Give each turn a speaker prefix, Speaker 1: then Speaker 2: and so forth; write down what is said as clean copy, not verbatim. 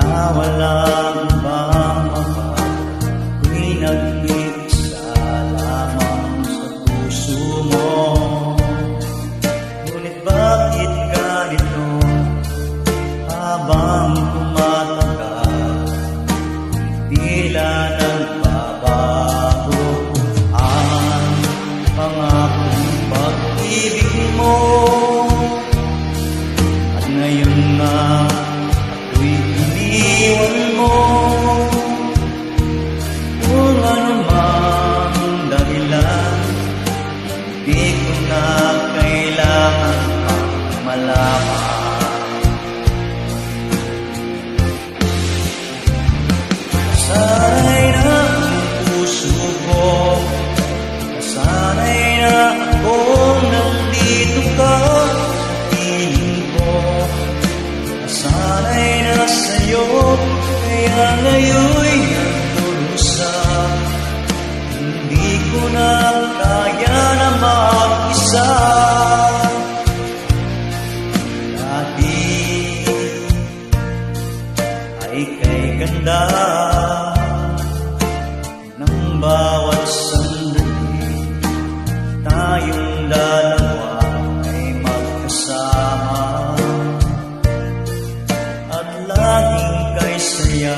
Speaker 1: na walang ibang mahal. Ako'y nag-iisa lamang sa puso mo. Ngunit bakit ganito habang tumatagal, tila nagbabago ang pangakong pag-ibig mo. At ngayon na ako'y iniwan mo, kung ano mang dahilan, di ko na kailangan pang malaman. Sana'y na ang puso ko, sana'y na akong nandito ka sa piling ko. Sana'y na sa'yo, kaya ngayon'y nagdurusa. Hindi ko na kaya na mag-isa. Dati ay kay ganda ng bawat sandali, tayong dalawa ay magkasama at laging kay saya.